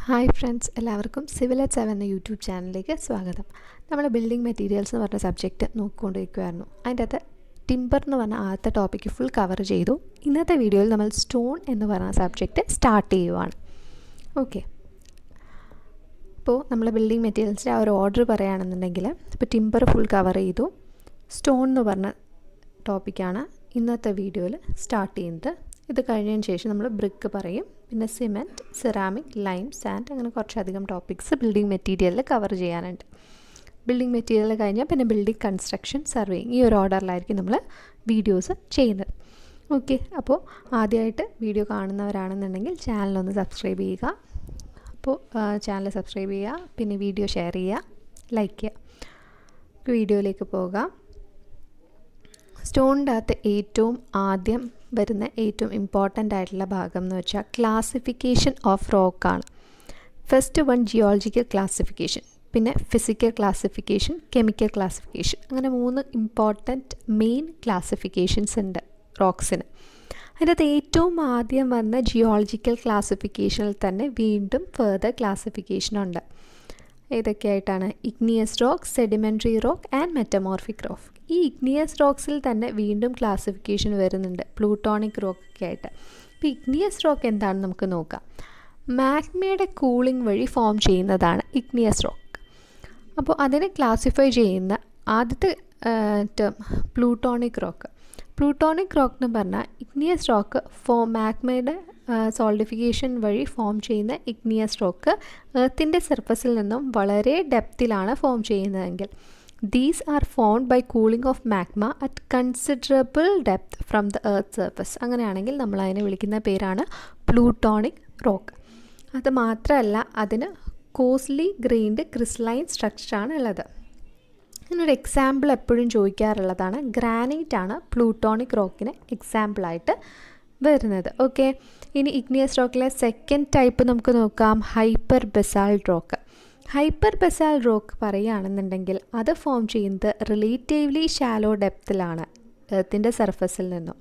Hi friends, എല്ലാവർക്കും civil at 7 എന്ന YouTube ചാനലിലേക്ക് സ്വാഗതം. നമ്മൾ ബിൽഡിംഗ് മെറ്റീരിയൽസ് എന്ന് പറഞ്ഞ സബ്ജക്റ്റ് നോക്കിക്കൊണ്ടിരിക്കുമായിരുന്നു. അതിൻ്റെ അകത്ത് ടിമ്പർ എന്ന് പറഞ്ഞ ആദ്യത്തെ ടോപ്പിക്ക് ഫുൾ കവർ ചെയ്തു. ഇന്നത്തെ വീഡിയോയിൽ നമ്മൾ സ്റ്റോൺ എന്ന് പറഞ്ഞ സബ്ജക്റ്റ് സ്റ്റാർട്ട് ചെയ്യുവാണ്. ഓക്കെ, അപ്പോൾ നമ്മൾ ബിൽഡിംഗ് മെറ്റീരിയൽസിൻ്റെ ആ ഒരു ഓർഡർ പറയുകയാണെന്നുണ്ടെങ്കിൽ ഇപ്പോൾ ടിമ്പർ ഫുൾ കവർ ചെയ്തു. സ്റ്റോൺ എന്ന് പറഞ്ഞ ടോപ്പിക്കാണ് ഇന്നത്തെ വീഡിയോയിൽ സ്റ്റാർട്ട് ചെയ്യുന്നത്. ഇത് കഴിഞ്ഞതിന് ശേഷം നമ്മൾ ബ്രിക്ക് പറയും, പിന്നെ സിമെൻറ്റ്, സെറാമിക്, ലൈം, സാൻഡ്, അങ്ങനെ കുറച്ചധികം ടോപ്പിക്സ് ബിൽഡിംഗ് മെറ്റീരിയലിൽ കവർ ചെയ്യാനുണ്ട്. ബിൽഡിംഗ് മെറ്റീരിയൽ കഴിഞ്ഞാൽ പിന്നെ ബിൽഡിംഗ് കൺസ്ട്രക്ഷൻ, സർവേയിങ്, ഈ ഒരു ഓർഡറിലായിരിക്കും നമ്മൾ വീഡിയോസ് ചെയ്യുന്നത്. ഓക്കെ, അപ്പോൾ ആദ്യമായിട്ട് വീഡിയോ കാണുന്നവരാണെന്നുണ്ടെങ്കിൽ ചാനലൊന്ന് സബ്സ്ക്രൈബ് ചെയ്യുക. അപ്പോൾ ചാനൽ സബ്സ്ക്രൈബ് ചെയ്യുക, പിന്നെ വീഡിയോ ഷെയർ ചെയ്യുക, ലൈക്ക് ചെയ്യുക. വീഡിയോയിലേക്ക് പോകാം. സ്റ്റോണിൻ്റെ അകത്ത് ഏറ്റവും ആദ്യം വരുന്ന ഏറ്റവും ഇമ്പോർട്ടൻ്റ് ആയിട്ടുള്ള ഭാഗം എന്ന് വെച്ചാൽ ക്ലാസിഫിക്കേഷൻ ഓഫ് റോക്കാണ്. ഫസ്റ്റ് വൺ ജിയോളജിക്കൽ ക്ലാസിഫിക്കേഷൻ, പിന്നെ ഫിസിക്കൽ ക്ലാസിഫിക്കേഷൻ, കെമിക്കൽ ക്ലാസിഫിക്കേഷൻ, അങ്ങനെ 3 ഇമ്പോർട്ടൻറ്റ് മെയിൻ ക്ലാസിഫിക്കേഷൻസ് ഉണ്ട് റോക്സിന്. അതിൻ്റെ അകത്ത് ഏറ്റവും ആദ്യം വന്ന ജിയോളജിക്കൽ ക്ലാസിഫിക്കേഷനിൽ തന്നെ വീണ്ടും ഫെർദർ ക്ലാസിഫിക്കേഷനുണ്ട്. ഏതൊക്കെയായിട്ടാണ്? Igneous rock, sedimentary rock and metamorphic rock. ഈ ഇഗ്നിയസ് റോക്സിൽ തന്നെ വീണ്ടും ക്ലാസിഫിക്കേഷൻ വരുന്നുണ്ട്, പ്ലൂട്ടോണിക് റോക്ക് ഒക്കെ ആയിട്ട്. ഇപ്പോൾ ഇഗ്നിയസ് റോക്ക് എന്താണെന്ന് നമുക്ക് നോക്കാം. മാഗ്മയുടെ കൂളിംഗ് വഴി ഫോം ചെയ്യുന്നതാണ് ഇഗ്നിയസ് റോക്ക്. അപ്പോൾ അതിനെ ക്ലാസിഫൈ ചെയ്യുന്ന ആദ്യത്തെ term plutonic rock. Plutonic rock എന്ന് പറഞ്ഞാൽ ഇഗ്നിയസ് റോക്ക് മാഗ്മയുടെ സോൾഡിഫിക്കേഷൻ വഴി ഫോം ചെയ്യുന്ന ഇഗ്നിയസ് റോക്ക് എർത്തിൻ്റെ സർഫസിൽ നിന്നും വളരെ ഡെപ്തിലാണ് ഫോം ചെയ്യുന്നതെങ്കിൽ these are formed by cooling of magma at considerable depth from the earth surface. അങ്ങനെയാണെങ്കിൽ നമ്മൾ അതിനെ വിളിക്കുന്ന പേരാണ് പ്ലൂട്ടോണിക് റോക്ക്. അത് മാത്രമല്ല, അതിന് കോസ്ലി ഗ്രെയിൻഡ് ക്രിസ്റ്റലൈൻ സ്ട്രക്ചറാണ് ഉള്ളത്. ഇതിനൊരു എക്സാമ്പിൾ എപ്പോഴും ചോദിക്കാറുള്ളതാണ്. ഗ്രാനൈറ്റ് ആണ് പ്ലൂട്ടോണിക് റോക്കിന് എക്സാമ്പിളായിട്ട് വരുന്നത്. ഓക്കെ, ഇനി ഇഗ്നിയസ് റോക്കിലെ സെക്കൻഡ് ടൈപ്പ് നമുക്ക് നോക്കാം, hyper basalt rock. Hyper basalt rock പറയുകയാണെന്നുണ്ടെങ്കിൽ അത് ഫോം ചെയ്യുന്നത് റിലേറ്റീവ്ലി ഷാലോ ഡെപ്തിലാണ് എർത്തിൻ്റെ സർഫസിൽ നിന്നും.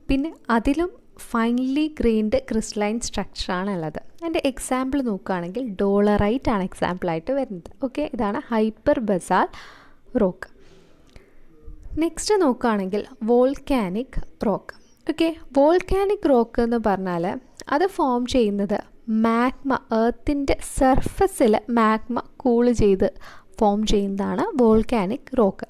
പിന്നെ അതിലും ഫൈൻലി ഗ്രെയിൻഡ് ക്രിസ്റ്റലൈൻ സ്ട്രക്ചറാണ് ഉള്ളത്. അതിൻ്റെ എക്സാമ്പിൾ നോക്കുകയാണെങ്കിൽ ഡോളറൈറ്റ് ആണ് എക്സാമ്പിളായിട്ട് വരുന്നത്. ഓക്കെ, ഇതാണ് ഹൈപ്പർ ബസാൾട്ട് റോക്ക്. നെക്സ്റ്റ് നോക്കുകയാണെങ്കിൽ volcanic rock. Okay, volcanic rock എന്ന് പറഞ്ഞാൽ അത് ഫോം ചെയ്യുന്നത് മാഗ്മ, എർത്തിൻ്റെ സർഫസിൽ മാഗ്മ കൂള് ചെയ്ത് ഫോം ചെയ്യുന്നതാണ് വോൾക്കാനിക് റോക്ക്.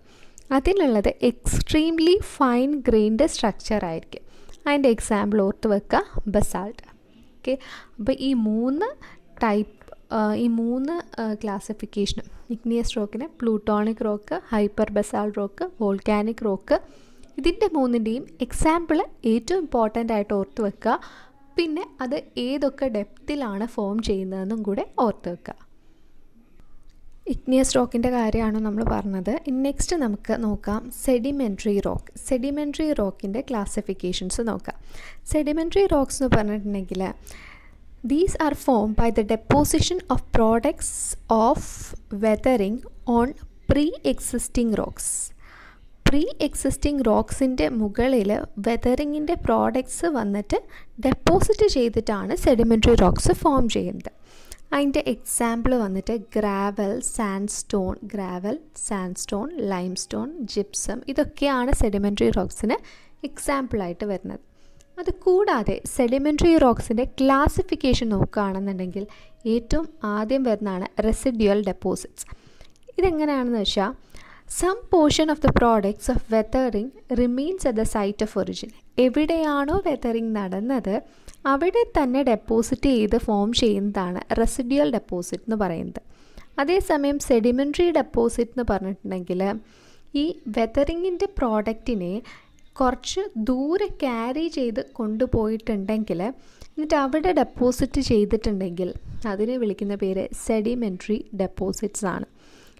അതിനുള്ളത് എക്സ്ട്രീംലി ഫൈൻ ഗ്രെയിൻഡ് സ്ട്രക്ചർ ആയിരിക്കും. അതിൻ്റെ എക്സാമ്പിൾ ഓർത്ത് വെക്കുക, ബസാൾട്ട്. ഓക്കെ, അപ്പോൾ ഈ മൂന്ന് ക്ലാസിഫിക്കേഷനും ഇഗ്നിയസ് റോക്കിന് plutonic rock, hyper basalt rock, volcanic rock, ഇതിൻ്റെ മൂന്നിൻ്റെയും എക്സാമ്പിൾ ഏറ്റവും ഇമ്പോർട്ടൻ്റ് ആയിട്ട് ഓർത്ത് വെക്കുക. പിന്നെ അത് ഏതൊക്കെ ഡെപ്തിലാണ് ഫോം ചെയ്യുന്നതെന്നും കൂടെ ഓർത്ത് വെക്കുക. ഇഗ്നിയസ് റോക്കിൻ്റെ കാര്യമാണ് നമ്മൾ പറഞ്ഞത്. നെക്സ്റ്റ് നമുക്ക് നോക്കാം സെഡിമെൻ്ററി റോക്ക്. സെഡിമെൻ്ററി റോക്കിൻ്റെ ക്ലാസിഫിക്കേഷൻസ് നോക്കാം. സെഡിമെൻ്ററി റോക്സ് എന്ന് പറഞ്ഞിട്ടുണ്ടെങ്കിൽ these are formed by the deposition of products of weathering on pre-existing rocks. Preexisting റോക്സിൻ്റെ മുകളിൽ വെതറിങ്ങിൻ്റെ പ്രോഡക്ട്സ് വന്നിട്ട് ഡെപ്പോസിറ്റ് ചെയ്തിട്ടാണ് സെഡിമെൻ്ററി റോക്സ് ഫോം ചെയ്യുന്നത്. അതിൻ്റെ എക്സാമ്പിൾ വന്നിട്ട് ഗ്രാവൽ, സാൻഡ്സ്റ്റോൺ, ലൈംസ്റ്റോൺ, ജിപ്സം, ഇതൊക്കെയാണ് സെഡിമെൻ്ററി റോക്സിന് എക്സാമ്പിളായിട്ട് വരുന്നത്. അത് കൂടാതെ സെഡിമെൻ്ററി റോക്സിൻ്റെ ക്ലാസിഫിക്കേഷൻ നോക്കുകയാണെന്നുണ്ടെങ്കിൽ ഏറ്റവും ആദ്യം വരുന്നതാണ് റെസിഡ്യുവൽ ഡെപ്പോസിറ്റ്സ്. ഇതെങ്ങനെയാണെന്ന് വെച്ചാൽ some portion of the products of weathering remains at the site of origin. എവിടെയാണോ വെതറിങ് നടന്നത് അവിടെ തന്നെ ഡെപ്പോസിറ്റ് ചെയ്ത് ഫോം ചെയ്യുന്നതാണ് റെസിഡ്യുവൽ ഡെപ്പോസിറ്റ് എന്ന് പറയുന്നത്. അതേസമയം സെഡിമെൻ്ററി ഡെപ്പോസിറ്റ് എന്ന് പറഞ്ഞിട്ടുണ്ടെങ്കിൽ ഈ വെതറിങ്ങിൻ്റെ പ്രോഡക്റ്റിനെ കുറച്ച് ദൂരെ ക്യാരി ചെയ്ത് കൊണ്ടുപോയിട്ടുണ്ടെങ്കിൽ എന്നിട്ട് അവിടെ ഡെപ്പോസിറ്റ് ചെയ്തിട്ടുണ്ടെങ്കിൽ അതിനെ വിളിക്കുന്ന പേര് സെഡിമെൻ്ററി ഡെപ്പോസിറ്റ്സ് ആണ്.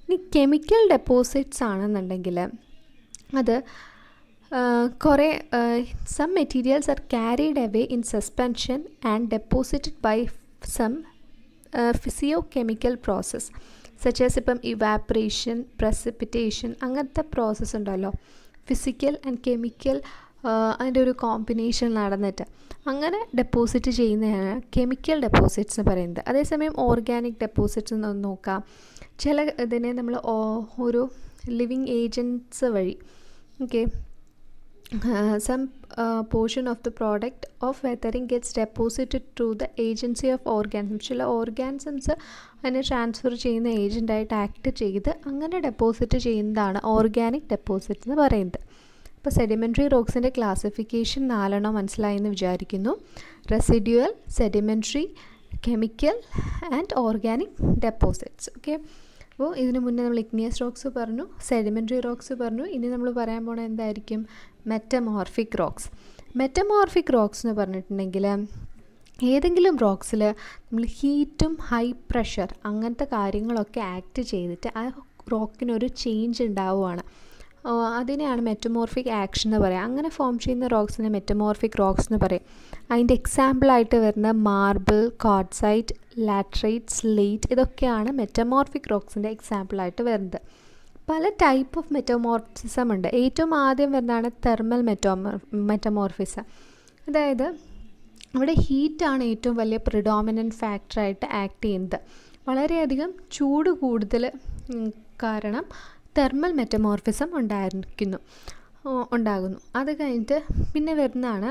ഇനി കെമിക്കൽ ഡെപ്പോസിറ്റ്സ് ആണെന്നുണ്ടെങ്കിൽ അത് കുറേ some materials are carried away in suspension and deposited by some physio chemical process such as ഇപ്പം ഇവാപ്പറേഷൻ, പ്രസിപ്പിറ്റേഷൻ, അങ്ങനത്തെ പ്രോസസ്സ് ഉണ്ടല്ലോ. ഫിസിക്കൽ ആൻഡ് കെമിക്കൽ അതിൻ്റെ ഒരു കോമ്പിനേഷൻ നടന്നിട്ട് അങ്ങനെ ഡെപ്പോസിറ്റ് ചെയ്യുന്നതാണ് കെമിക്കൽ ഡെപ്പോസിറ്റ്സ് എന്ന് പറയുന്നത്. അതേസമയം ഓർഗാനിക് ഡെപ്പോസിറ്റ്സ് എന്ന് നോക്കാം. ചില ഇതിനെ നമ്മൾ ഒരു ലിവിങ് ഏജൻറ്റ്സ് വഴി some portion of the product of weathering gets deposited through the agency of organisms. ചില ഓർഗാനിസംസ് അതിനെ ട്രാൻസ്ഫർ ചെയ്യുന്ന ഏജൻ്റായിട്ട് ആക്ട് ചെയ്ത് അങ്ങനെ ഡെപ്പോസിറ്റ് ചെയ്യുന്നതാണ് ഓർഗാനിക് ഡെപ്പോസിറ്റ് എന്ന് പറയുന്നത്. അപ്പോൾ സെഡിമെൻ്ററി റോക്സിൻ്റെ ക്ലാസിഫിക്കേഷൻ 4 മനസ്സിലായെന്ന് വിചാരിക്കുന്നു. Residual, sedimentary, chemical and organic deposits. Okay, അപ്പോൾ ഇതിന് മുന്നേ നമ്മൾ ഇഗ്നിയസ് റോക്സ് പറഞ്ഞു, സെഡിമെൻ്ററി റോക്സ് പറഞ്ഞു. ഇനി നമ്മൾ പറയാൻ പോണത് എന്തായിരിക്കും? Metamorphic rocks. മെറ്റമോർഫിക് റോക്സ് എന്ന് പറഞ്ഞിട്ടുണ്ടെങ്കിൽ ഏതെങ്കിലും റോക്സിൽ നമ്മൾ ഹീറ്റും ഹൈ പ്രഷർ അങ്ങനത്തെ കാര്യങ്ങളൊക്കെ ആക്ട് ചെയ്തിട്ട് ആ റോക്കിനൊരു ചേഞ്ച് ഉണ്ടാവുകയാണ്. അതിനെയാണ് മെറ്റമോർഫിക് ആക്ഷൻ എന്ന് പറയുക. അങ്ങനെ ഫോം ചെയ്യുന്ന റോക്സിനെ മെറ്റമോർഫിക് റോക്സ് എന്ന് പറയും. അതിൻ്റെ എക്സാമ്പിളായിട്ട് വരുന്ന മാർബിൾ, ക്വാർട്സൈറ്റ്, ലാറ്ററൈറ്റ്, സ്ലേറ്റ് ഇതൊക്കെയാണ് മെറ്റമോർഫിക് റോക്സിൻ്റെ എക്സാമ്പിളായിട്ട് വരുന്നത്. പല ടൈപ്പ് ഓഫ് മെറ്റമോർഫിസം ഉണ്ട്. ഏറ്റവും ആദ്യം വരുന്നതാണ് തെർമൽ മെറ്റമോർഫിസം. അതായത് അവിടെ ഹീറ്റാണ് ഏറ്റവും വലിയ പ്രിഡോമിനൻറ്റ് ഫാക്ടറായിട്ട് ആക്ട് ചെയ്യുന്നത്. വളരെയധികം ചൂട് കൂടുതൽ കാരണം തെർമൽ മെറ്റമോർഫിസം ഉണ്ടാകുന്നു. അത് കഴിഞ്ഞിട്ട് പിന്നെ വരുന്നതാണ്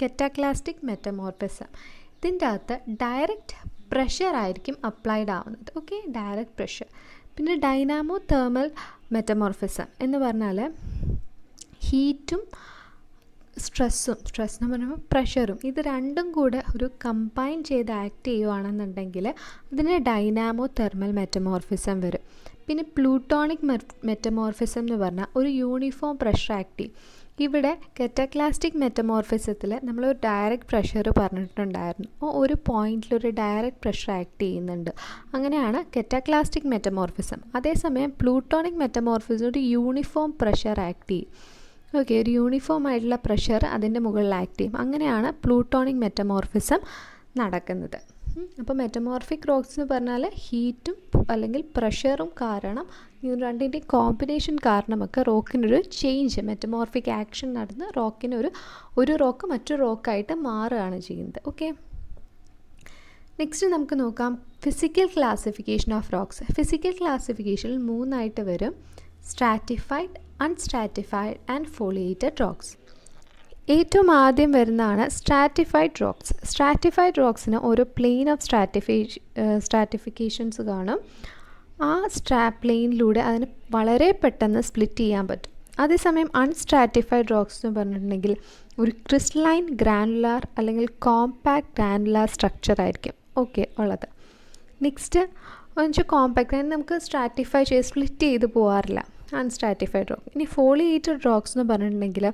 കെറ്റാക്ലാസ്റ്റിക് മെറ്റമോർഫിസം. ഇതിൻ്റെ അകത്ത് ഡയറക്റ്റ് പ്രഷർ ആയിരിക്കും അപ്ലൈഡ് ആവുന്നത്. Okay, direct pressure. പിന്നെ ഡൈനാമോ തെർമൽ മെറ്റമോർഫിസം എന്ന് പറഞ്ഞാൽ ഹീറ്റും സ്ട്രെസ് എന്ന് പറയുമ്പോൾ പ്രഷറും ഇത് രണ്ടും കൂടെ ഒരു കമ്പൈൻ ചെയ്ത് ആക്ട് ചെയ്യുകയാണെന്നുണ്ടെങ്കിൽ അതിന് ഡൈനാമോ തെർമൽ മെറ്റമോർഫിസം വരും. പിന്നെ പ്ലൂട്ടോണിക് മെറ്റമോർഫിസം എന്ന് പറഞ്ഞാൽ ഒരു യൂണിഫോം പ്രഷർ ആക്ട് ചെയ്യും. ഇവിടെ കെറ്റാക്ലാസ്റ്റിക് മെറ്റമോർഫിസത്തിൽ നമ്മളൊരു ഡയറക്റ്റ് പ്രഷർ പറഞ്ഞിട്ടുണ്ടായിരുന്നു. ഒരു പോയിന്റിലൊരു ഡയറക്റ്റ് പ്രഷർ ആക്ട് ചെയ്യുന്നുണ്ട്. അങ്ങനെയാണ് കെറ്റാക്ലാസ്റ്റിക് മെറ്റമോർഫിസം. അതേസമയം പ്ലൂട്ടോണിക് മെറ്റമോർഫിസം ഒരു യൂണിഫോം പ്രഷർ ആക്ട് ചെയ്യും. ഓക്കെ, ഒരു യൂണിഫോം ആയിട്ടുള്ള പ്രഷർ അതിൻ്റെ മുകളിൽ ആക്ട് ചെയ്യും. അങ്ങനെയാണ് പ്ലൂട്ടോണിക് മെറ്റമോർഫിസം നടക്കുന്നത്. അപ്പോൾ മെറ്റമോർഫിക് റോക്സ് എന്ന് പറഞ്ഞാൽ ഹീറ്റും അല്ലെങ്കിൽ പ്രഷറും കാരണം ഈ രണ്ടിൻ്റെ കോമ്പിനേഷൻ കാരണമൊക്കെ റോക്കിനൊരു ചേഞ്ച്, മെറ്റമോർഫിക് ആക്ഷൻ നടന്ന് ഒരു റോക്ക് മറ്റൊരു റോക്കായിട്ട് മാറുകയാണ് ചെയ്യുന്നത്. ഓക്കെ, നെക്സ്റ്റ് നമുക്ക് നോക്കാം ഫിസിക്കൽ ക്ലാസിഫിക്കേഷൻ ഓഫ് റോക്സ്. ഫിസിക്കൽ ക്ലാസിഫിക്കേഷനിൽ 3 വരും: stratified, unstratified and foliated rocks. ഏറ്റവും ആദ്യം വരുന്നതാണ് സ്ട്രാറ്റിഫൈഡ് റോക്സ്. സ്ട്രാറ്റിഫൈഡ് റോക്സിന് ഓരോ പ്ലെയിൻ ഓഫ് സ്ട്രാറ്റിഫിക്കേഷൻസ് കാണും. ആ പ്ലെയിനിലൂടെ അതിന് വളരെ പെട്ടെന്ന് സ്പ്ലിറ്റ് ചെയ്യാൻ പറ്റും. അതേസമയം അൺസ്ട്രാറ്റിഫൈഡ് റോക്സ് എന്ന് പറഞ്ഞിട്ടുണ്ടെങ്കിൽ ഒരു ക്രിസ്റ്റലൈൻ ഗ്രാനുലാർ അല്ലെങ്കിൽ കോമ്പാക്ട് ഗ്രാനുലാർ സ്ട്രക്ചർ ആയിരിക്കും ഉള്ളത്. നെക്സ്റ്റ് കോമ്പാക്ട് നമുക്ക് സ്ട്രാറ്റിഫൈ ചെയ്ത് സ്പ്ലിറ്റ് ചെയ്ത് പോകാറില്ല അൺസ്ട്രാറ്റിഫൈഡ് റോക്ക്. ഇനി ഫോളിയേറ്റഡ് റോക്സ് എന്ന് പറഞ്ഞിട്ടുണ്ടെങ്കിൽ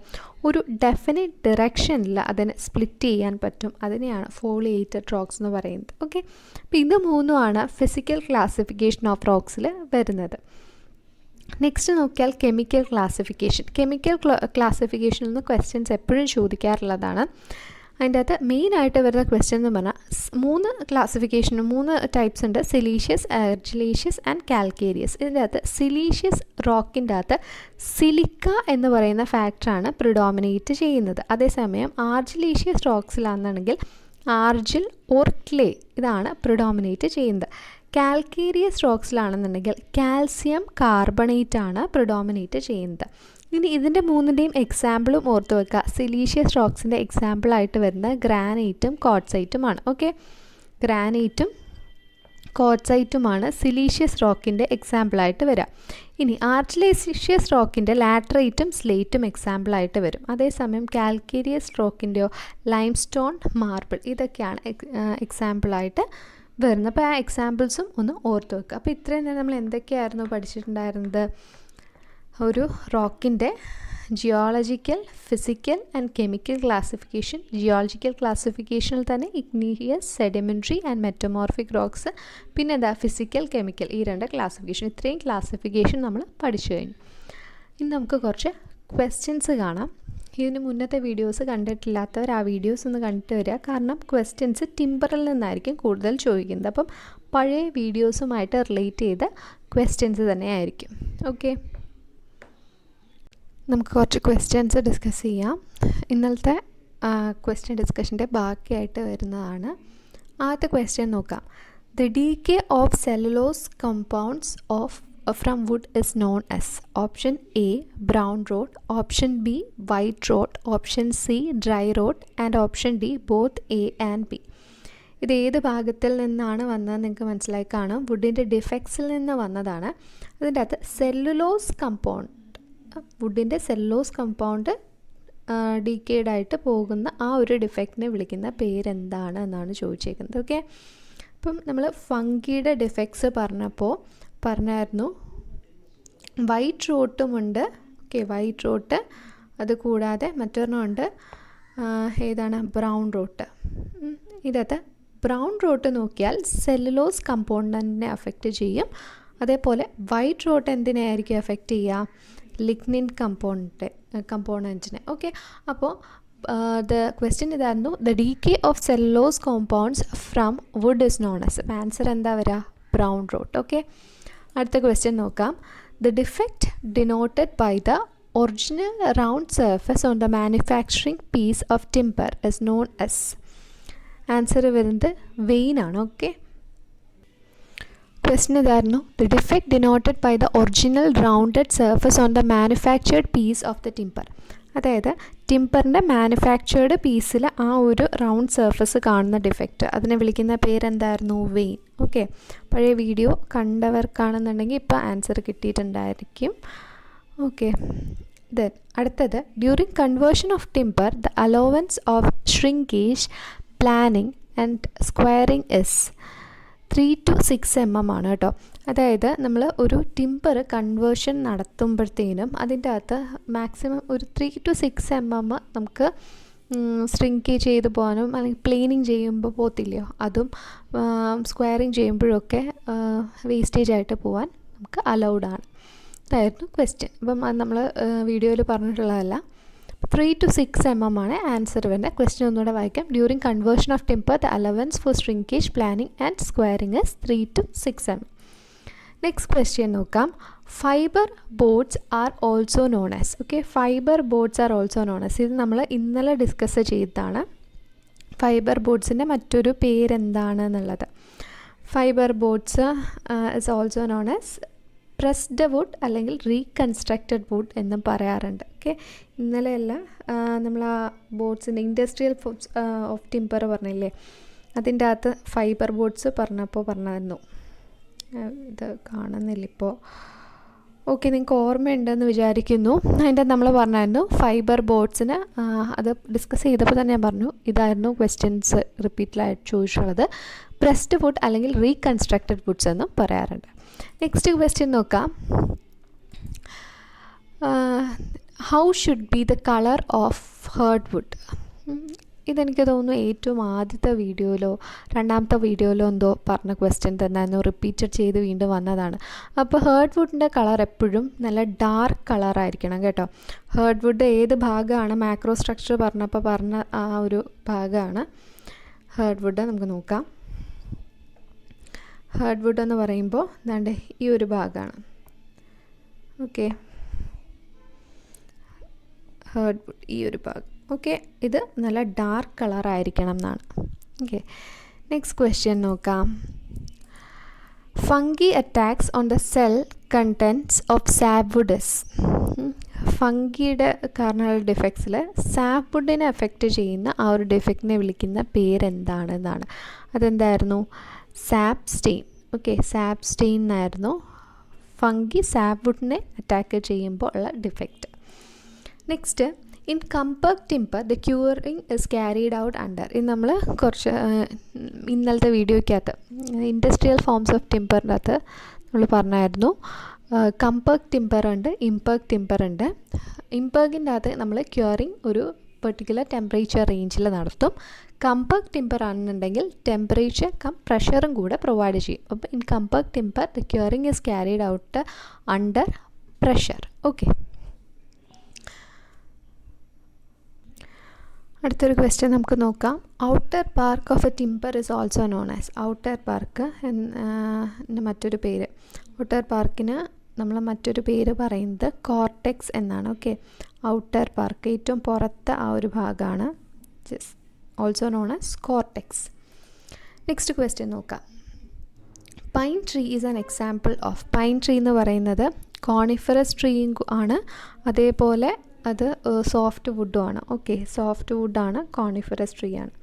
ഒരു ഡെഫിനിറ്റ് ഡിറക്ഷനിൽ അതിനെ സ്പ്ലിറ്റ് ചെയ്യാൻ പറ്റും. അതിനെയാണ് ഫോളിയേറ്റഡ് റോക്സ് എന്ന് പറയുന്നത്. ഓക്കെ, അപ്പോൾ ഇത് 3 ഫിസിക്കൽ ക്ലാസിഫിക്കേഷൻ ഓഫ് റോക്സിൽ വരുന്നത്. നെക്സ്റ്റ് നോക്കിയാൽ കെമിക്കൽ ക്ലാസിഫിക്കേഷൻ. കെമിക്കൽ ക്ലാസിഫിക്കേഷനിൽ നിന്ന് ക്വസ്റ്റ്യൻസ് എപ്പോഴും ചോദിക്കാറുള്ളതാണ്. അതിൻ്റെ അകത്ത് മെയിനായിട്ട് വരുന്ന ക്വസ്റ്റ്യൻ എന്ന് പറഞ്ഞാൽ 3 ക്ലാസിഫിക്കേഷൻ 3 ടൈപ്സ് ഉണ്ട്: സിലീഷ്യസ്, ആർജിലേഷ്യസ് ആൻഡ് കാൽക്കേരിയസ്. ഇതിൻ്റെ അകത്ത് സിലീഷ്യസ് റോക്കിൻ്റെ അകത്ത് സിലിക്ക എന്ന് പറയുന്ന ഫാക്ടറാണ് പ്രിഡോമിനേറ്റ് ചെയ്യുന്നത്. അതേസമയം ആർജിലേഷ്യസ് റോക്സിലാണെന്നുണ്ടെങ്കിൽ ആർജിൽ ഓർ ക്ലേ ഇതാണ് പ്രിഡോമിനേറ്റ് ചെയ്യുന്നത്. കാൽക്കേരിയസ് റോക്സിലാണെന്നുണ്ടെങ്കിൽ കാൽസ്യം കാർബണേറ്റ് ആണ് പ്രിഡോമിനേറ്റ് ചെയ്യുന്നത്. ഇനി ഇതിൻ്റെ 3ൻ്റെയും എക്സാമ്പിളും ഓർത്ത് വെക്കുക. സിലീഷ്യസ് റോക്സിൻ്റെ എക്സാമ്പിളായിട്ട് വരുന്ന ഗ്രാനൈറ്റും ക്വാർട്സൈറ്റുമാണ്. ഓക്കെ, ഗ്രാനൈറ്റും ക്വാർട്സൈറ്റുമാണ് സിലീഷ്യസ് റോക്കിൻ്റെ എക്സാമ്പിളായിട്ട് വരിക. ഇനി ആർജിലേഷ്യസ് റോക്കിൻ്റെ ലാറ്ററൈറ്റും സ്ലേറ്റും എക്സാമ്പിളായിട്ട് വരും. അതേസമയം കാൽക്കേരിയസ് റോക്കിൻ്റെയോ ലൈംസ്റ്റോൺ, മാർബിൾ ഇതൊക്കെയാണ് എക്സാമ്പിളായിട്ട് വരുന്നത്. അപ്പോൾ ആ എക്സാമ്പിൾസും ഒന്ന് ഓർത്ത് വെക്കുക. അപ്പോൾ ഇത്രയും നേരം നമ്മൾ എന്തൊക്കെയായിരുന്നു പഠിച്ചിട്ടുണ്ടായിരുന്നത്? ഒരു റോക്കിൻ്റെ geological, physical and chemical classification. Geological ക്ലാസിഫിക്കേഷനിൽ തന്നെ igneous, sedimentary and metamorphic rocks, പിന്നെ ഫിസിക്കൽ, കെമിക്കൽ ഈ 2 ക്ലാസിഫിക്കേഷൻ. ഇത്രയും ക്ലാസിഫിക്കേഷൻ നമ്മൾ പഠിച്ചു കഴിഞ്ഞു. ഇനി നമുക്ക് കുറച്ച് ക്വസ്റ്റ്യൻസ് കാണാം. ഇതിന് മുന്നത്തെ വീഡിയോസ് കണ്ടിട്ടില്ലാത്തവർ ആ വീഡിയോസ് ഒന്ന് കണ്ടിട്ട് വരിക. കാരണം ക്വസ്റ്റ്യൻസ് ടിമ്പറിൽ നിന്നായിരിക്കും കൂടുതൽ ചോദിക്കുന്നത്. അപ്പം പഴയ വീഡിയോസുമായിട്ട് റിലേറ്റ് ചെയ്ത ക്വസ്റ്റ്യൻസ് തന്നെയായിരിക്കും. ഓക്കെ, നമുക്ക് കുറച്ച് ക്വസ്റ്റ്യൻസ് ഡിസ്കസ് ചെയ്യാം. ഇന്നലത്തെ ക്വസ്റ്റ്യൻ ഡിസ്കഷൻ്റെ ബാക്കിയായിട്ട് വരുന്നതാണ്. ആദ്യത്തെ ക്വസ്റ്റ്യൻ നോക്കാം. The decay of cellulose compounds from wood is known as option A brown rot, option B white rot, option C dry rot and option D both A and B. ഇത് ഏത് ഭാഗത്തിൽ നിന്നാണ് വന്നതെന്ന് നിങ്ങൾക്ക് മനസ്സിലായി കാണും. വുഡിൻ്റെ ഡിഫെക്ട്സിൽ നിന്ന് വന്നതാണ്. അതിൻ്റെ അകത്ത് സെല്ലുലോസ് കമ്പൗണ്ട്, വുഡിൻ്റെ സെല്ലുലോസ് കമ്പൗണ്ട് ഡീക്കേഡായിട്ട് പോകുന്ന ആ ഒരു ഡിഫെക്റ്റിനെ വിളിക്കുന്ന പേരെന്താണ് എന്നാണ് ചോദിച്ചേക്കുന്നത്. ഓക്കെ, അപ്പം നമ്മൾ ഫംഗിയുടെ ഡിഫെക്ട്സ് പറഞ്ഞായിരുന്നു വൈറ്റ് റോട്ടുമുണ്ട്. ഓക്കെ, വൈറ്റ് റോട്ട്, അതുകൂടാതെ മറ്റൊരെണ്ണമുണ്ട്, ഏതാണ്, ബ്രൗൺ റോട്ട്. ഇതിനകത്ത് ബ്രൗൺ റോട്ട് നോക്കിയാൽ സെല്ലുലോസ് കമ്പോണൻറ്റിനെ അഫക്റ്റ് ചെയ്യും. അതേപോലെ വൈറ്റ് റോട്ട് എന്തിനായിരിക്കും അഫക്റ്റ് ചെയ്യുക? ലിഗ്നിൻ കമ്പോണൻറ്റിനെ. ഓക്കെ, അപ്പോൾ ദ ക്വസ്റ്റ്യൻ ഇതായിരുന്നു, the decay of cellulose compounds from wood is known as. Answer എന്താ വരിക? Brown rot. ഓക്കെ, അടുത്ത ക്വസ്റ്റ്യൻ നോക്കാം. The defect denoted by the original round surface on the manufacturing piece of timber is known as. Answer വരുന്നത് wane ആണ്. Okay, question ഇതായിരുന്നു, the defect denoted by the original rounded surface on the manufactured piece of the timber. അതായത് ടിമ്പറിൻ്റെ manufactured പീസിൽ ആ ഒരു round surface കാണുന്ന defect, അതിനെ വിളിക്കുന്ന പേരെന്തായിരുന്നു? വെയിൻ. ഓക്കെ, പഴയ വീഡിയോ കണ്ടവർക്കാണെന്നുണ്ടെങ്കിൽ ഇപ്പോൾ ആൻസർ കിട്ടിയിട്ടുണ്ടായിരിക്കും. ഓക്കെ, ദെൻ അടുത്തത്, during conversion of timber the allowance of shrinkage, planning and squaring is 3 to 6 mm ആണ് കേട്ടോ. അതായത് നമ്മൾ ഒരു ടിമ്പർ കൺവേർഷൻ നടത്തുമ്പോഴത്തേനും അതിൻ്റെ അകത്ത് മാക്സിമം ഒരു 3 to 6 mm നമുക്ക് സ്ട്രിങ്കേജ് ചെയ്ത് പോകാനും അല്ലെങ്കിൽ പ്ലെയിനിങ് ചെയ്യുമ്പോൾ പോകത്തില്ലയോ, അതും സ്ക്വയറിങ് ചെയ്യുമ്പോഴൊക്കെ വേസ്റ്റേജ് ആയിട്ട് പോകാൻ നമുക്ക് അലൗഡാണ്. ഇതായിരുന്നു ക്വസ്റ്റ്യൻ. അപ്പം അത് നമ്മൾ വീഡിയോയിൽ പറഞ്ഞിട്ടുള്ളതല്ല. 3 to 6 mm ആണ് ആൻസർ വരുന്നത്. ക്വസ്റ്റ്യൻ ഒന്നുകൂടെ വായിക്കാം. During conversion of timber the allowance for shrinkage, planing and squaring is 3 to 6 mm. Next question നോക്കാം. Fibre boards are also known as. Okay, fibre boards are also known as. ഇത് നമ്മൾ ഇന്നലെ discuss ചെയ്തതാണ്. Fibre ബോർഡ്സിൻ്റെ മറ്റൊരു പേരെന്താണെന്നുള്ളത്. Fibre boards is also known as pressed wood അല്ലെങ്കിൽ reconstructed wood എന്നും പറയാറുണ്ട്. ഓക്കെ, ഇന്നലെയല്ല നമ്മൾ ആ ബോർഡ്സിൻ്റെ ഇൻഡസ്ട്രിയൽ ഓഫ് ടിമ്പർ പറഞ്ഞില്ലേ, അതിൻ്റെ അകത്ത് ഫൈബർ ബോർഡ്സ് പറഞ്ഞായിരുന്നു. ഇത് കാണുന്നില്ല ഇപ്പോൾ. ഓക്കെ, നിങ്ങൾക്ക് ഓർമ്മയുണ്ടെന്ന് വിചാരിക്കുന്നു. അതിൻ്റെ നമ്മൾ പറഞ്ഞായിരുന്നു ഫൈബർ ബോർഡ്സിന്, അത് ഡിസ്കസ് ചെയ്തപ്പോൾ തന്നെ ഞാൻ പറഞ്ഞു ഇതായിരുന്നു ക്വസ്റ്റ്യൻസ് റിപ്പീറ്റഡായിട്ട് ചോദിച്ചിട്ടുള്ളത്. പ്രസ്ഡ് വുഡ് അല്ലെങ്കിൽ റീകൺസ്ട്രക്റ്റഡ് വുഡ്സ് എന്നും പറയാറുണ്ട്. നെക്സ്റ്റ് ക്വസ്റ്റ്യൻ നോക്കാം. How should be the colour of heart wood? ഇതെനിക്ക് തോന്നുന്നു ഏറ്റവും ആദ്യത്തെ വീഡിയോയിലോ രണ്ടാമത്തെ വീഡിയോയിലോ എന്തോ പറഞ്ഞ ക്വസ്റ്റ്യൻ തന്നെയായിരുന്നു, റിപ്പീറ്റഡ് ചെയ്ത് വീണ്ടും വന്നതാണ്. അപ്പോൾ ഹേർഡ് വുഡിൻ്റെ കളർ എപ്പോഴും നല്ല ഡാർക്ക് കളറായിരിക്കണം കേട്ടോ. ഹേർഡ് വുഡ് ഏത് ഭാഗമാണ്? മാക്രോ സ്ട്രക്ചർ പറഞ്ഞ ആ ഒരു ഭാഗമാണ് ഹേർഡ് വുഡ്. നമുക്ക് നോക്കാം. ഹേർഡ് വുഡ് എന്ന് പറയുമ്പോൾ ദാണ്ട് ഈ ഒരു ഭാഗമാണ്. ഓക്കെ, ഹേർഡ് വുഡ് ഈ ഒരു ഭാഗം. ഓക്കെ, ഇത് നല്ല ഡാർക്ക് കളറായിരിക്കണം എന്നാണ്. ഓക്കെ, നെക്സ്റ്റ് ക്വസ്റ്റ്യൻ നോക്കാം. Fungi attacks on the cell contents of sapwoods. ഫംഗിയുടെ കാരണമുള്ള ഡിഫക്ട്സിൽ സാപ്വുഡിനെ എഫക്റ്റ് ചെയ്യുന്ന ആ ഒരു ഡിഫക്റ്റിനെ വിളിക്കുന്ന പേരെന്താണെന്നാണ്. അതെന്തായിരുന്നു? Sap stain. Okay, sap stain എന്നായിരുന്നു ഫംഗി സാപ്വുഡിനെ അറ്റാക്ക് ചെയ്യുമ്പോൾ ഉള്ള defect. Next, in compact timber the curing is carried out under. ഇത് നമ്മൾ കുറച്ച് ഇന്നലത്തെ വീഡിയോയ്ക്കകത്ത് ഇൻഡസ്ട്രിയൽ ഫോംസ് ഓഫ് ടിമ്പറിൻ്റെ അകത്ത് നമ്മൾ പറഞ്ഞായിരുന്നു. കമ്പക് ടിമ്പർ ഉണ്ട്, ഇംപക് ടിമ്പർ ഉണ്ട്. ഇംപകിൻ്റെ അകത്ത് നമ്മൾ ക്യൂറിങ് ഒരു പെർട്ടിക്കുലർ ടെമ്പറേച്ചർ റേഞ്ചിൽ നടത്തും. കമ്പക് ടിമ്പർ ആണെന്നുണ്ടെങ്കിൽ ടെമ്പറേച്ചർ പ്രഷറും കൂടെ പ്രൊവൈഡ് ചെയ്യും. അപ്പോൾ in compact timber the curing is carried out under pressure. Okay, അടുത്തൊരു ക്വസ്റ്റ്യൻ നമുക്ക് നോക്കാം. Outer bark of a timber is also known as. Outer bark മറ്റൊരു പേര്. ഔട്ടർ ബാർക്കിന് നമ്മൾ മറ്റൊരു പേര് പറയുന്നത് കോർട്ടെക്സ് എന്നാണ്. ഓക്കെ, ഔട്ടർ ബാർക്ക്, ഏറ്റവും പുറത്തെ ആ ഒരു ഭാഗമാണ് also known as cortex. Next question നോക്കാം. Pine tree is an example of, pine tree എന്ന് പറയുന്നത് കോണിഫറസ് ട്രീയും ആണ്, അതേപോലെ അത് സോഫ്റ്റ് വുഡും ആണ്. ഓക്കെ, സോഫ്റ്റ് വുഡാണ്, കോണിഫറസ് ട്രീ ആണ്.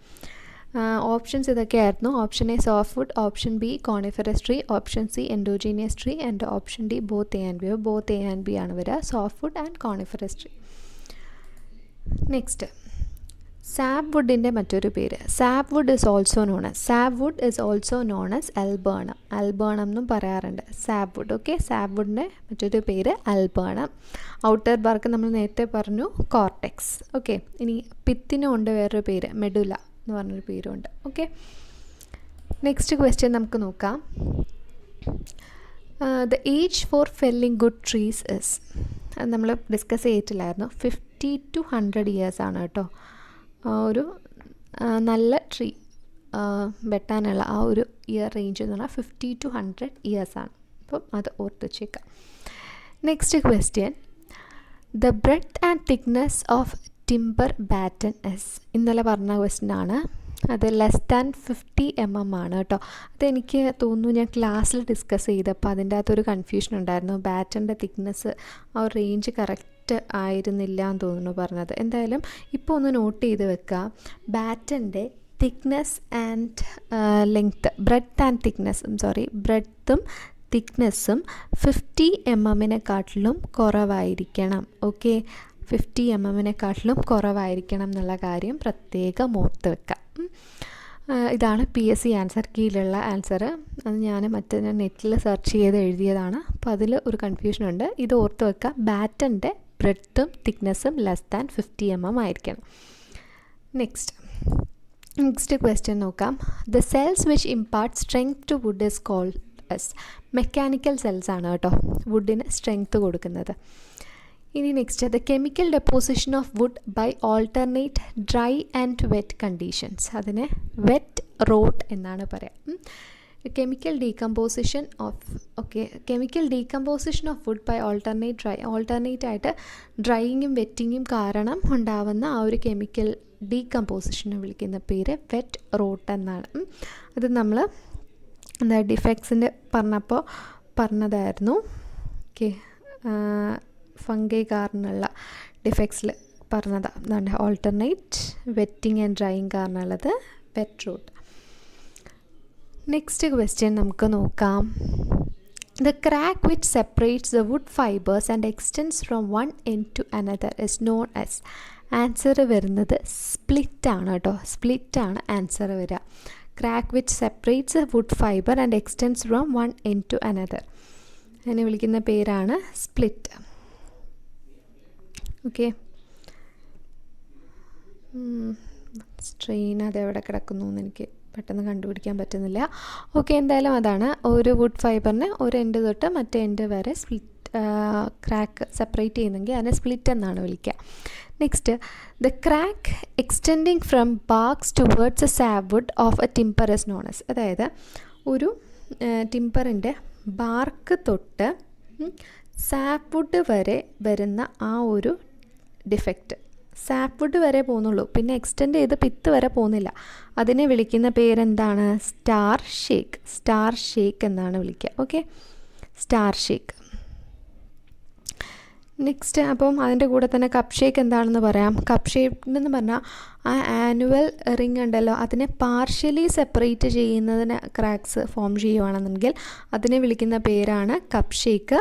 ഓപ്ഷൻസ് ഇതൊക്കെയായിരുന്നു. Option A soft wood, option B coniferous tree, option C endogenous tree and option D both A and B. Both A and B ആണ് വരിക, soft wood and coniferous tree. Next, sap വുഡിൻ്റെ മറ്റൊരു പേര്. Sap wood is also known as alburnum. Alburnum എന്നും പറയാറുണ്ട് sap wood. Okay, sap വുഡിൻ്റെ മറ്റൊരു പേര് അൽബേണം. ഔട്ടർ ബാർക്ക് നമ്മൾ നേരത്തെ പറഞ്ഞു കോർട്ടെക്സ്. ഓക്കെ, ഇനി പിത്തിനുണ്ട് വേറൊരു പേര് മെഡുല എന്ന് പറഞ്ഞൊരു പേരുണ്ട്. ഓക്കെ, നെക്സ്റ്റ് ക്വസ്റ്റ്യൻ നമുക്ക് നോക്കാം. The age for felling good trees is, അത് നമ്മൾ ഡിസ്കസ് ചെയ്തിട്ടില്ലായിരുന്നു. 50 to 100 years ആണ് കേട്ടോ. ഒരു നല്ല ട്രീ വെട്ടാനുള്ള ആ ഒരു ഇയർ റേഞ്ച് എന്ന് പറഞ്ഞാൽ 50 to 100 years ആണ്. അപ്പം അത് ഓർത്ത് വെച്ചേക്കാം. Next question, the breadth and thickness of timber battens. ഇന്നലെ പറഞ്ഞ ക്വസ്റ്റ്യൻ ആണ്. അത് ലെസ് ദാൻ 50 mm ആണ് കേട്ടോ. അതെനിക്ക് തോന്നുന്നു ഞാൻ ക്ലാസ്സിൽ ഡിസ്കസ് ചെയ്തപ്പോൾ അതിൻ്റെ അകത്തൊരു കൺഫ്യൂഷൻ ഉണ്ടായിരുന്നു. ബാറ്റൻ്റെ തിക്നെസ് ആ ഒരു റേഞ്ച് കറക്റ്റ് ആയിരുന്നില്ല എന്ന് തോന്നുന്നു പറഞ്ഞത്. എന്തായാലും ഇപ്പോൾ ഒന്ന് നോട്ട് ചെയ്ത് വെക്കുക. ബാറ്റൻ്റെ തിക്നെസ് ആൻഡ് ലെങ്ത്ത്, ബ്രെഡ്ത്തും തിക്നെസ്സും 50 mm കുറവായിരിക്കണം. ഓക്കെ, 50 mm കുറവായിരിക്കണം എന്നുള്ള കാര്യം പ്രത്യേകം ഓർത്ത് വെക്കാം. ഇതാണ് PSC ആൻസർ കീയിലുള്ള ആൻസർ. അത് ഞാൻ നെറ്റിൽ സെർച്ച് ചെയ്ത് എഴുതിയതാണ്. അപ്പോൾ അതിൽ ഒരു കൺഫ്യൂഷൻ ഉണ്ട്. ഇത് ഓർത്ത് വെക്കുക. ബാറ്റൻ്റെ ബ്രെഡ്ത്തും തിക്നെസ്സും ലെസ് ദാൻ 50 mm ആയിരിക്കണം. നെക്സ്റ്റ് ക്വസ്റ്റ്യൻ നോക്കാം. The cells which impart strength to wood is called as. Mechanical cells ആണ് കേട്ടോ വുഡിന് സ്ട്രെങ്ത് കൊടുക്കുന്നത്. ഇനി next, the chemical deposition of wood by alternate dry and wet conditions. അതിനെ വെറ്റ് റോട്ട് എന്നാണ് പറയുക. Chemical decomposition of wood by alternate ആയിട്ട് ഡ്രൈയിങ്ങും വെറ്റിങ്ങും കാരണം ഉണ്ടാവുന്ന ആ ഒരു കെമിക്കൽ ഡീകമ്പോസിഷനെ വിളിക്കുന്ന പേര് വെറ്റ് റോട്ട് എന്നാണ്. അത് നമ്മൾ ഡിഫെക്ട്സിൻ്റെ പറഞ്ഞതായിരുന്നു. ഓക്കെ, ഫംഗൈ കാരണമുള്ള ഡിഫെക്ട്സിൽ പറഞ്ഞതാണ്. ഓൾട്ടർനേറ്റ് വെറ്റിംഗ് ആൻഡ് ഡ്രൈയിങ് കാരണമുള്ളത് വെറ്റ് റൂട്ട്. നെക്സ്റ്റ് ക്വസ്റ്റ്യൻ നമുക്ക് നോക്കാം. The crack which separates the wood fibres and extends from one end to another is known as. Answer വരുന്നത് സ്പ്ലിറ്റ് ആണ് കേട്ടോ. സ്പ്ലിറ്റ് ആണ് ആൻസർ വരിക. Crack which separates the wood fibre and extends from one end to another, അതിനെ വിളിക്കുന്ന പേരാണ് split. Okay, strain അതെവിടെ കിടക്കുന്നു എന്ന് എനിക്ക് പെട്ടെന്ന് കണ്ടുപിടിക്കാൻ പറ്റുന്നില്ല. ഓക്കെ, എന്തായാലും അതാണ്. ഒരു വുഡ് ഫൈബറിന് ഒരു എൻഡ് തൊട്ട് മറ്റേ എൻഡ് വരെ ക്രാക്ക് സെപ്പറേറ്റ് ചെയ്യുന്നെങ്കിൽ അതിനെ സ്പ്ലിറ്റ് എന്നാണ് വിളിക്കുക. Next, the crack extending from barks towards a sap wood of a timber is known as. അതായത് ഒരു ടിമ്പറിൻ്റെ ബാർക്ക് തൊട്ട് സാപ്പ് വുഡ് വരെ വരുന്ന ആ ഒരു ഡിഫക്റ്റ്, സാപ്പ് വുഡ് വരെ പോകുന്നുള്ളൂ, പിന്നെ എക്സ്റ്റെൻഡ് ചെയ്ത് പിത്ത് വരെ പോകുന്നില്ല. അതിനെ വിളിക്കുന്ന പേരെന്താണ്? സ്റ്റാർ ഷേക്ക് എന്നാണ് വിളിക്കുക. Okay, star shake. നെക്സ്റ്റ്, അപ്പം അതിൻ്റെ കൂടെ തന്നെ കപ്പ് ഷേക്ക് എന്താണെന്ന് പറയാം. കപ്പ് ഷേക്ക് എന്ന് പറഞ്ഞാൽ ആ ആനുവൽ റിങ് ഉണ്ടല്ലോ, അതിനെ പാർഷ്യലി സെപ്പറേറ്റ് ചെയ്യുന്നതിന് ക്രാക്സ് ഫോം ചെയ്യുകയാണെന്നെങ്കിൽ അതിനെ വിളിക്കുന്ന പേരാണ് കപ്പ് ഷേക്ക്.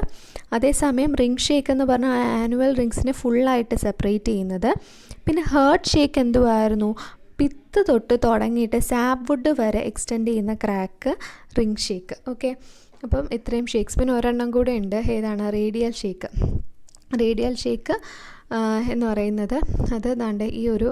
അതേസമയം റിങ് ഷേക്ക് എന്ന് പറഞ്ഞാൽ ആ ആനുവൽ റിങ്സിനെ ഫുള്ളായിട്ട് സെപ്പറേറ്റ് ചെയ്യുന്നത്. പിന്നെ ഹേർട്ട് ഷേക്ക് എന്തുവായിരുന്നു? പിത്ത് തൊട്ട് തുടങ്ങിയിട്ട് സാപ്പ് വുഡ് വരെ എക്സ്റ്റെൻഡ് ചെയ്യുന്ന ക്രാക്ക് റിങ് ഷേക്ക്. ഓക്കെ, അപ്പം ഇത്രയും ഷേക്സ്. പിന്നെ ഒരെണ്ണം കൂടെ ഉണ്ട്, ഏതാണ്? റേഡിയൽ ഷേക്ക് എന്ന് പറയുന്നത് അത് ദാണ്ട് ഈ ഒരു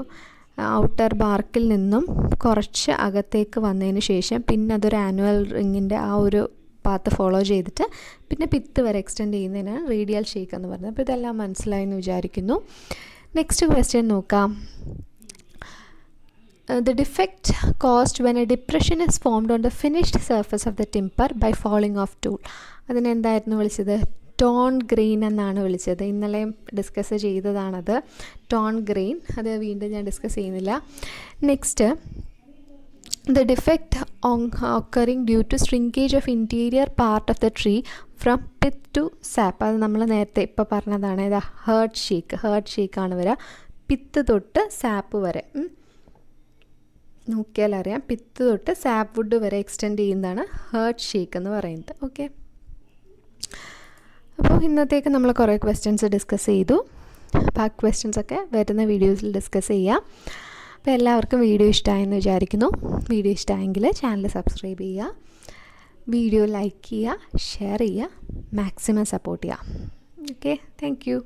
ഔട്ടർ ബാർക്കിൽ നിന്നും കുറച്ച് അകത്തേക്ക് വന്നതിന് ശേഷം പിന്നെ അതൊരു ആനുവൽ റിങ്ങിൻ്റെ ആ ഒരു പാത്ത് ഫോളോ ചെയ്തിട്ട് പിന്നെ പിത്ത് വരെ എക്സ്റ്റെൻഡ് ചെയ്യുന്നതിനാണ് റേഡിയൽ ഷേക്ക് എന്ന് പറയുന്നത്. അപ്പോൾ ഇതെല്ലാം മനസ്സിലായി എന്ന് വിചാരിക്കുന്നു. നെക്സ്റ്റ് ക്വസ്റ്റ്യൻ നോക്കാം. The defect caused when a depression is formed on the finished surface of the timber by falling off tool. അതിനെന്തായിരുന്നു വിളിച്ചത്? ടോൺ ഗ്രെയിൻ എന്നാണ് വിളിച്ചത്. ഇന്നലെ ഡിസ്കസ് ചെയ്തതാണത്, ടോൺ ഗ്രെയിൻ. അത് വീണ്ടും ഞാൻ ഡിസ്കസ് ചെയ്യുന്നില്ല. Next, the defect occurring due to shrinkage of interior part of the tree from pith to sap. അത് നമ്മൾ നേരത്തെ ഇപ്പോൾ പറഞ്ഞതാണ്. ഇത് ഹേർട്ട് ഷേക്കാണ് വരിക, പിത്ത് തൊട്ട് സാപ്പ് വരെ. നോക്കിയാൽ അറിയാം, പിത്ത് തൊട്ട് സാപ്പ് വുഡ് വരെ എക്സ്റ്റെൻഡ് ചെയ്യുന്നതാണ് ഹേർട്ട് ഷേക്ക് എന്ന് പറയുന്നത്. ഓക്കെ, അപ്പോൾ ഇന്നത്തേക്ക് നമ്മൾ കുറേ ക്വസ്റ്റ്യൻസ് ഡിസ്കസ് ചെയ്തു. അപ്പോൾ ആ ക്വസ്റ്റ്യൻസൊക്കെ വരുന്ന വീഡിയോസിൽ ഡിസ്കസ് ചെയ്യാം. അപ്പോൾ എല്ലാവർക്കും വീഡിയോ ഇഷ്ടമായെന്ന് വിചാരിക്കുന്നു. വീഡിയോ ഇഷ്ടമായെങ്കിൽ ചാനൽ സബ്സ്ക്രൈബ് ചെയ്യുക, വീഡിയോ ലൈക്ക് ചെയ്യുക, ഷെയർ ചെയ്യുക, മാക്സിമം സപ്പോർട്ട് ചെയ്യുക. Okay, thank you.